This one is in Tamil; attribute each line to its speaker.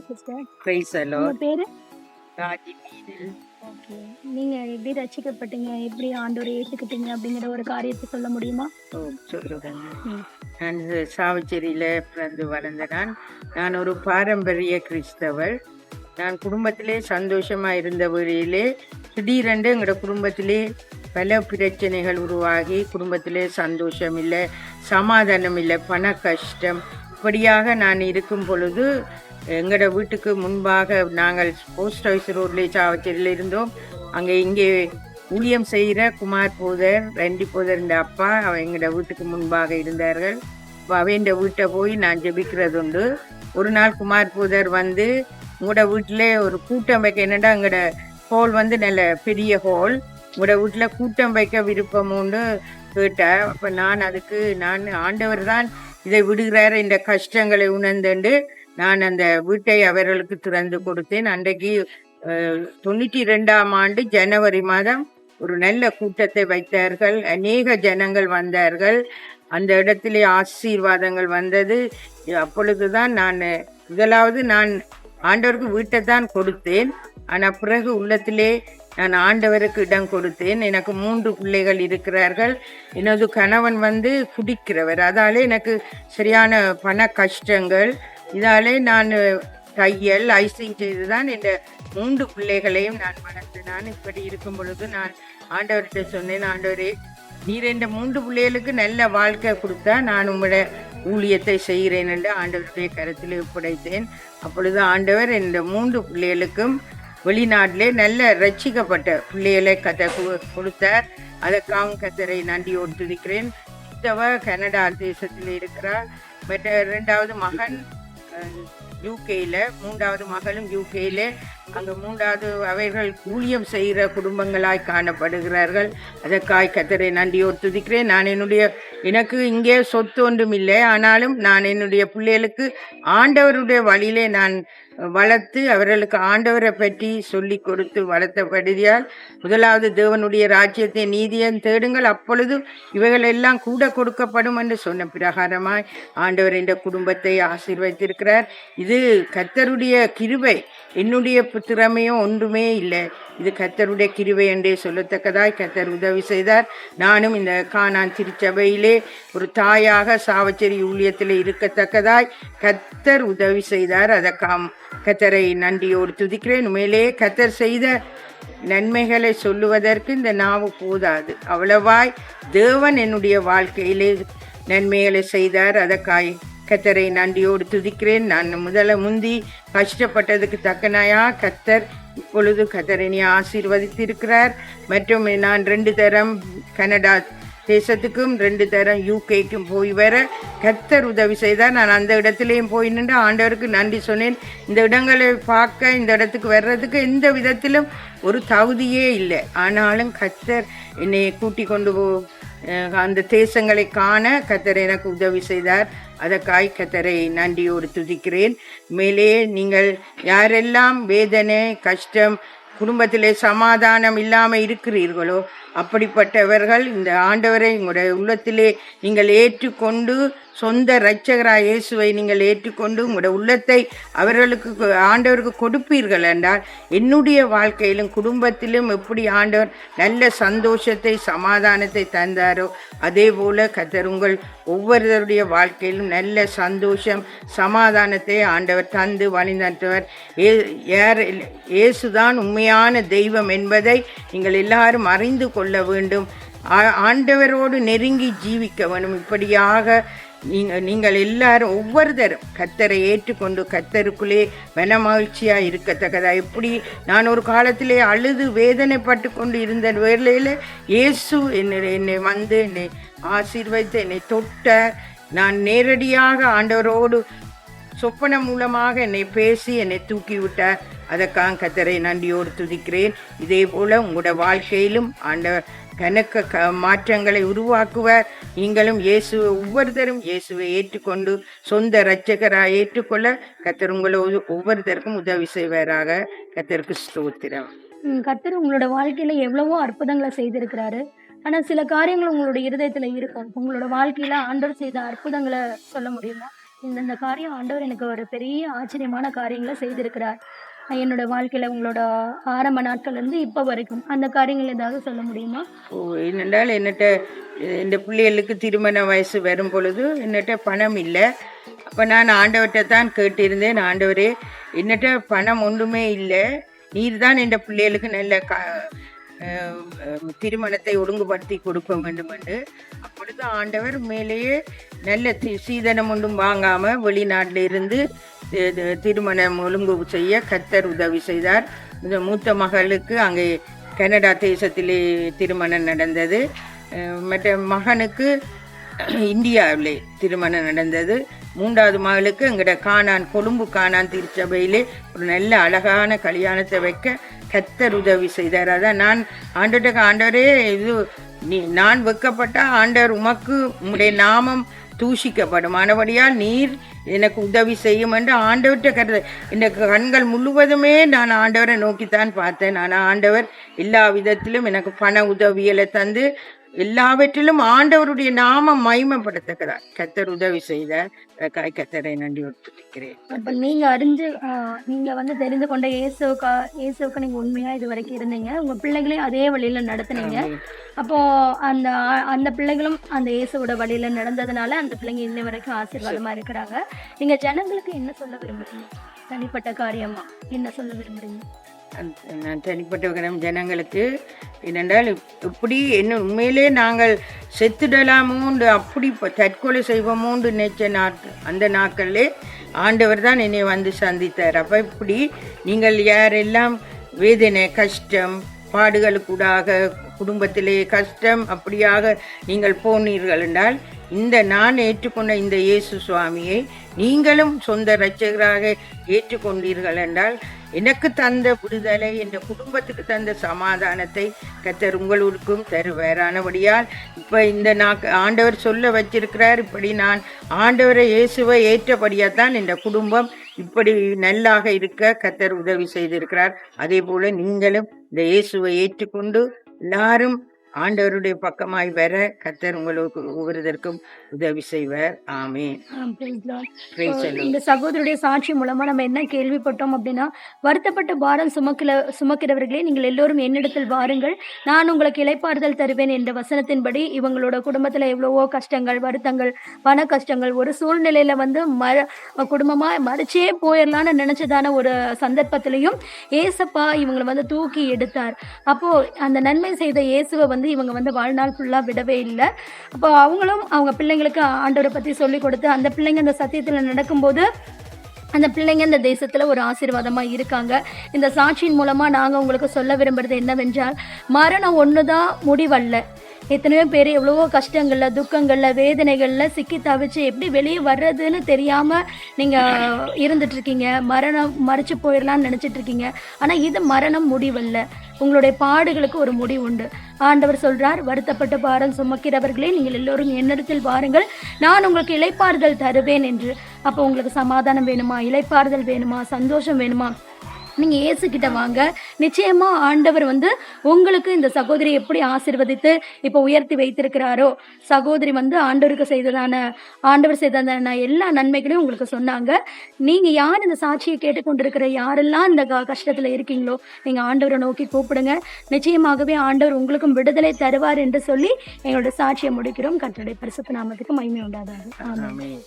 Speaker 1: சிஸ்டர்.
Speaker 2: பிரைஸ்
Speaker 1: உங்க
Speaker 2: அலாட்.
Speaker 1: பேரு?
Speaker 2: ராஜி மீது
Speaker 1: ஓகே. நீங்க எப்படி ரட்சிக்கப்பட்டீங்க? எப்படி ஆண்டவரை ஏத்துக்கிட்டீங்க அப்படிங்கிற ஒரு காரியத்தை சொல்ல முடியுமா?
Speaker 2: சொல்லுவேன்.
Speaker 1: ம்.
Speaker 2: நான் சாவச்சேரியில் பிறந்து வளர்ந்த நான் ஒரு பாரம்பரிய கிறிஸ்தவர். நான் குடும்பத்திலே சந்தோஷமாக இருந்த வழியிலே திடீரென்று எங்களோட குடும்பத்திலே பல பிரச்சனைகள் உருவாகி குடும்பத்திலே சந்தோஷம் இல்லை, சமாதானம் இல்லை, பண கஷ்டம். இப்படியாக நான் இருக்கும் பொழுது எங்களோட வீட்டுக்கு முன்பாக நாங்கள் போஸ்ட் ஆஃபீஸ் ரோட்லேயே சாவச்சேரியில் இருந்தோம். அங்கே இங்கே ஊழியம் செய்கிற குமார் போதர், ரெண்டி போதர் அப்பா எங்களோட வீட்டுக்கு முன்பாக இருந்தார்கள். அவைண்ட வீட்டை போய் நான் ஜெபிக்கிறது உண்டு. ஒரு நாள் குமார் போதர் வந்து உங்களோட வீட்டில் ஒரு கூட்டம் வைக்க, என்னடா எங்களோட ஹால் வந்து நல்ல பெரிய ஹால், உங்களோட வீட்டில் கூட்டம் வைக்க விருப்பம் உண்டு கேட்டேன். அப்போ நான் ஆண்டவர் தான் இதை விடுகிறார், இந்த கஷ்டங்களை உணர்ந்துண்டு நான் அந்த வீட்டை அவர்களுக்கு திறந்து கொடுத்தேன். அன்றைக்கு 92ஆம் ஆண்டு ஜனவரி மாதம் ஒரு நல்ல கூட்டத்தை வைத்தார்கள். அநேக ஜனங்கள் வந்தார்கள். அந்த இடத்திலே ஆசீர்வாதங்கள் வந்தது. அப்பொழுதுதான் முதலாவது நான் ஆண்டவருக்கு வீட்டை தான் கொடுத்தேன். ஆனால் பிறகு உள்ளத்திலே நான் ஆண்டவருக்கு இடம் கொடுத்தேன். எனக்கு 3 பிள்ளைகள் இருக்கிறார்கள். எனது கணவன் வந்து குடிக்கிறவர். அதாலே எனக்கு சரியான பண கஷ்டங்கள். இதாலே நான் தையல் ஐசிங் செய்து தான் இந்த 3 பிள்ளைகளையும் நான் வளர்த்து நான் இப்படி இருக்கும் பொழுது நான் ஆண்டவர்கிட்ட சொன்னேன், ஆண்டவரே நீர் இந்த 3 பிள்ளைகளுக்கு நல்ல வாழ்க்கை கொடுத்தா நான் உங்களோட ஊழியத்தை செய்கிறேன் என்று ஆண்டவருடைய கருத்தில் ஒப்படைத்தேன். அப்பொழுது ஆண்டவர் இந்த 3 பிள்ளைகளுக்கும் வெளிநாட்டிலே நல்ல ரட்சிக்கப்பட்ட பிள்ளைகளை கொடுத்தார். அதற்காக கத்தரை நன்றியோடு துதிக்கிறேன். கனடா தேசத்தில் இருக்கிறார். மற்ற 2வது மகன் யூகேயில், 3வது மகளும் யூகேயில். அங்கே 3வது அவர்கள் ஊழியம் செய்கிற குடும்பங்களாய் காணப்படுகிறார்கள். அதற்காய் கத்தரை நன்றியோடு துதிக்கிறேன். எனக்கு இங்கே சொத்து ஒன்றும் இல்லை, ஆனாலும் நான் என்னுடைய பிள்ளைகளுக்கு ஆண்டவருடைய வழியிலே நான் வளர்த்து அவர்களுக்கு ஆண்டவரை பற்றி சொல்லி கொடுத்து வளர்த்தபடியால் முதலாவது தேவனுடைய ராஜ்யத்தை நீதியை தேடுங்கள், அப்பொழுது இவைகள் எல்லாம் கூட கொடுக்கப்படும் என்று சொன்ன பிரகாரமாய் ஆண்டவர் இந்த குடும்பத்தை ஆசீர்வதித்திருக்கிறார். இது கர்த்தருடைய கிருபை, என்னுடைய திறமையும் ஒன்றுமே இல்லை. இது கர்த்தருடைய கிருபை என்றே சொல்லத்தக்கதாய் கர்த்தர் உதவி செய்தார். நானும் இந்த கானான் திருச்சபையிலே ஒரு தாயாக சாவச்சேரி ஊழியத்தில் இருக்கத்தக்கதாய் கர்த்தர் உதவி செய்தார். அதற்காம் கர்த்தரை நன்றியோடு துதிக்கிறேன். உண்மையிலே கர்த்தர் செய்த நன்மைகளை சொல்லுவதற்கு இந்த நாவு போதாது. அவ்வளவாய் தேவன் என்னுடைய வாழ்க்கையிலே நன்மைகளை செய்தார். அதற்காய் கர்த்தரை நன்றியோடு துதிக்கிறேன். நான் முந்தி கஷ்டப்பட்டதுக்கு தக்கனாயா கர்த்தர் இப்பொழுது கர்த்தரை ஆசீர்வதித்திருக்கிறார். மற்றும் நான் 2 தரம் கனடா தேசத்துக்கும் 2 தரம் யூகேக்கும் போய் வர கர்த்தர் உதவி செய்தார். நான் அந்த இடத்துலையும் போய் நின்று ஆண்டவருக்கு நன்றி சொன்னேன். இந்த இடங்களை பார்க்க, இந்த இடத்துக்கு வர்றதுக்கு எந்த விதத்திலும் ஒரு தகுதியே இல்லை. ஆனாலும் கர்த்தர் என்னை கூட்டி கொண்டு அந்த தேசங்களை காண கர்த்தர் எனக்கு உதவி செய்தார். அதற்காய் கர்த்தரை நன்றியோடு துதிக்கிறேன். மேலே நீங்கள் யாரெல்லாம் வேதனை, கஷ்டம், குடும்பத்திலே சமாதானம் இல்லாமல் இருக்கிறீர்களோ அப்படிப்பட்டவர்கள் இந்த ஆண்டவரை உங்களுடைய உள்ளத்திலே நீங்கள் ஏற்றுக்கொண்டு சொந்த இரட்சகராய் இயேசுவை நீங்கள் ஏற்றுக்கொண்டு உங்களுடைய உள்ளத்தை அவர்களுக்கு ஆண்டவருக்கு கொடுப்பீர்கள் என்றால் என்னுடைய வாழ்க்கையிலும் குடும்பத்திலும் எப்படி ஆண்டவர் நல்ல சந்தோஷத்தை சமாதானத்தை தந்தாரோ அதே போல கர்த்தர் உங்கள் ஒவ்வொருவருடைய வாழ்க்கையிலும் நல்ல சந்தோஷம் சமாதானத்தை ஆண்டவர் தந்து வழிநடத்துவர். இயேசுதான் உண்மையான தெய்வம் என்பதை நீங்கள் எல்லாரும் அறிந்து கொள்ள வேண்டும். ஆண்டவரோடு நெருங்கி ஜீவிக்க வேண்டும். இப்படியாக நீங்கள் எல்லாரும் ஒவ்வொருத்தரும் கர்த்தரை ஏற்றுக்கொண்டு கர்த்தருக்குள்ளே மனமகிழ்ச்சியாக இருக்கத்தக்கதா. எப்படி நான் ஒரு காலத்திலே அழுது வேதனைப்பட்டு கொண்டு இருந்த வேளையில் இயேசு என்னை வந்து என்னை ஆசீர்வதித்து என்னை தொட்ட, நான் நேரடியாக ஆண்டவரோடு சொப்பனம் மூலமாக என்னை பேசி என்னை தூக்கி விட்டார். அதற்காக கர்த்தரை நன்றியோடு துதிக்கிறேன். இதே போல உங்களோட வாழ்க்கையிலும் ஆண்டவர் கணக்க மாற்றங்களை உருவாக்குவார். நீங்களும் இயேசுவை ஒவ்வொருத்தரும் இயேசுவை ஏற்றுக்கொண்டு சொந்த இரட்சகராக ஏற்றுக்கொள்ள கர்த்தர் உங்களோடு ஒவ்வொருத்தருக்கும் உதவி செய்வாராக. கர்த்தருக்கு ஸ்தோத்திரம்.
Speaker 1: கர்த்தர் உங்களோட வாழ்க்கையில எவ்வளவோ அற்புதங்களை செய்திருக்கிறாரு. ஆனா சில காரியங்கள் உங்களோட இருதயத்துல இருக்கும். உங்களோட வாழ்க்கையில ஆண்டவர் செய்த அற்புதங்களை சொல்ல முடியுமா? இந்த காரியம் ஆண்டவர் எனக்கு ஒரு பெரிய ஆச்சரியமான காரியங்களை செய்திருக்கிறார். என்னோட வாழ்க்கையில உங்களோட ஆரம்ப நாட்கள்ல இருந்து இப்ப வரைக்கும் அந்த காரியங்கள் ஏதாவது சொல்ல முடியுமா?
Speaker 2: ஓ, என்னென்றால் என்னட்ட இந்த பிள்ளைகளுக்கு திருமண வயசு வரும் பொழுது என்னட்ட பணம் இல்லை. அப்போ நான் ஆண்டவர்கிட்ட தான் கேட்டிருந்தேன், ஆண்டவரே என்னட்ட பணம் ஒன்றுமே இல்லை, நீர் தான் என் பிள்ளைகளுக்கு நல்ல திருமணத்தை ஒழுங்குபடுத்தி கொடுக்க வேண்டும் என்று. அப்பொழுது ஆண்டவர் மேலேயே நல்ல சீதனம் ஒன்றும் வாங்காமல் வெளிநாட்டில் இருந்து திருமணம் ஒழுங்கு செய்ய கர்த்தர் உதவி செய்தார். இந்த மூத்த மகளுக்கு அங்கே கனடா தேசத்திலே திருமணம் நடந்தது. மற்ற மகனுக்கு இந்தியாவிலே திருமணம் நடந்தது. மூன்றாவது மகளுக்கு எங்கட கொழும்பு காணான் திருச்சபையிலே ஒரு நல்ல அழகான கல்யாணத்தை வைக்க கர்த்தர் உதவி செய்தார். அதான் நான் ஆண்டவரே இது நான் வெக்கப்பட்ட ஆண்டவர் உமக்கு உம்முடைய நாமம் தூஷிக்கப்படும், ஆனபடியால் நீர் எனக்கு உதவி செய்யும் என்று ஆண்டவர்கிட்ட கருத இந்த கண்கள் முழுவதுமே நான் ஆண்டவரை நோக்கித்தான் பார்த்தேன். ஆனால் ஆண்டவர் எல்லா விதத்திலும் எனக்கு பண உதவிகளை தந்து எல்லாவற்றிலும் ஆண்டவருடைய நாமம் மகிமைப்படுத்துகிறார். கர்த்தர் உதவி செய்த கர்த்தரை நன்றி ஒத்துக்கிறேன்.
Speaker 1: அப்ப நீங்க தெரிந்து கொண்ட இயேசுவுக்கு நீங்க உண்மையா இது வரைக்கும் இருந்தீங்க, உங்க பிள்ளைகளையும் அதே வழியில நடத்துனீங்க. அப்போ அந்த அந்த பிள்ளைகளும் அந்த இயேசுவோட வழியில நடந்ததுனால அந்த பிள்ளைங்க இன்ன வரைக்கும் ஆசீர்வாதமா இருக்கிறாங்க. நீங்க ஜனங்களுக்கு என்ன சொல்ல விரும்புறீங்க? தனிப்பட்ட காரியமா என்ன சொல்ல விரும்புறீங்க?
Speaker 2: நான் தனிப்பட்ட ஜனங்களுக்கு என்னென்றால் இப்படி என்ன உண்மையிலே நாங்கள் செத்துடலாமோண்டு அப்படி தற்கொலை செய்வோமோண்டு நினைச்ச அந்த நாட்களிலே ஆண்டவர் தான் என்னை வந்து சந்தித்தார். அப்போ இப்படி நீங்கள் யாரெல்லாம் வேதனை கஷ்டம் பாடுகளுக்கூடாக குடும்பத்திலே கஷ்டம் அப்படியாக நீங்கள் போனீர்கள் என்றால் நான் ஏற்றுக்கொண்ட இந்த இயேசு சுவாமியை நீங்களும் சொந்த இரட்சகராக ஏற்றுக்கொண்டீர்கள் என்றால் எனக்கு தந்த விடுதலை, என் குடும்பத்துக்கு தந்த சமாதானத்தை கர்த்தர் உங்களுக்கும் தருவாரானபடியால் இப்போ ஆண்டவர் சொல்ல வச்சிருக்கிறார். இப்படி நான் ஆண்டவரை இயேசுவை ஏற்றபடியாக தான் இந்த குடும்பம் இப்படி நல்லாக இருக்க கர்த்தர் உதவி செய்திருக்கிறார். அதே போல நீங்களும் இந்த இயேசுவை ஏற்றுக்கொண்டு எல்லாரும் ஆண்டவருடைய பக்கமாய் வர கர்த்தர் உங்களுக்கு ஒவ்வொருவருக்கும் உதவி செய்வார். ஆமென்.
Speaker 1: இந்த சகோதரருடைய சாட்சி மூலமா நம்ம என்ன கேள்விப்பட்டோம் அப்படின்னா, வருத்தப்பட்ட பாரம் சுமக்கிறவர்களே நீங்கள் எல்லோரும் என்னிடத்தில் வாருங்கள், நான் உங்களுக்கு இளைப்பாறுதல் தருவேன் என்ற வசனத்தின்படி இவங்களோட குடும்பத்துல எவ்வளவோ கஷ்டங்கள் வருத்தங்கள் பண கஷ்டங்கள் ஒரு சூழ்நிலையில குடும்பமா மறிச்சே போயிடலான்னு நினைச்சதான ஒரு சந்தர்ப்பத்திலையும் ஏசப்பா இவங்களை தூக்கி எடுத்தார். அப்போ அந்த நன்மை செய்த இயேசுவை இவங்க வாழ்நாள் ஃபுல்லா விடவே இல்லை. அப்போ அவங்களும் அவங்க பிள்ளைங்களுக்கு ஆண்டவரை பத்தி சொல்லி கொடுத்து அந்த பிள்ளைங்க அந்த சத்தியத்துல நடக்கும்போது அந்த பிள்ளைங்க இந்த தேசத்துல ஒரு ஆசீர்வாதமா இருக்காங்க. இந்த சாட்சியின் மூலமா நாங்க உங்களுக்கு சொல்ல விரும்புறது என்னவென்றால், மரணம் ஒண்ணுதான் முடிவல்ல. எத்தனையோ பேர் எவ்வளவோ கஷ்டங்கள்ல துக்கங்கள்ல வேதனைகள்ல சிக்கி தவிச்சு எப்படி வெளியே வர்றதுன்னு தெரியாம நீங்க இருந்துட்டு இருக்கீங்க. மறிச்சு போயிடலாம்னு நினைச்சிட்டு இருக்கீங்க. ஆனா இது மரணம் முடிவல்ல, உங்களுடைய பாடுகளுக்கு ஒரு முடிவு உண்டு. ஆண்டவர் சொல்றார், வருத்தப்பட்ட பாரம் சுமக்கிறவர்களே நீங்கள் எல்லோரும் என்னிடத்தில் வாருங்கள், நான் உங்களுக்கு இளைப்பாறுதல் தருவேன் என்று. அப்போ உங்களுக்கு சமாதானம் வேணுமா, இளைப்பாறுதல் வேணுமா, சந்தோஷம் வேணுமா, நீங்க இயேசுகிட்ட வாங்க. நிச்சயமா ஆண்டவர் உங்களுக்கு இந்த சகோதரி எப்படி ஆசீர்வதித்து இப்போ உயர்த்தி வைத்திருக்கிறாரோ, சகோதரி ஆண்டவர் செய்ததான எல்லா நன்மைகளையும் உங்களுக்கு சொன்னாங்க. நீங்க யார் இந்த சாட்சியை கேட்டுக்கொண்டிருக்கிற யாரெல்லாம் இந்த கஷ்டத்துல இருக்கீங்களோ நீங்க ஆண்டவரை நோக்கி கூப்பிடுங்க. நிச்சயமாகவே ஆண்டவர் உங்களுக்கும் விடுதலை தருவார் என்று சொல்லி எங்களோட சாட்சியை முடிக்கிறோம். கர்த்தருடைய பரிசுத்த நாமத்துக்கு மகிமை உண்டாதாக. ஆமென்.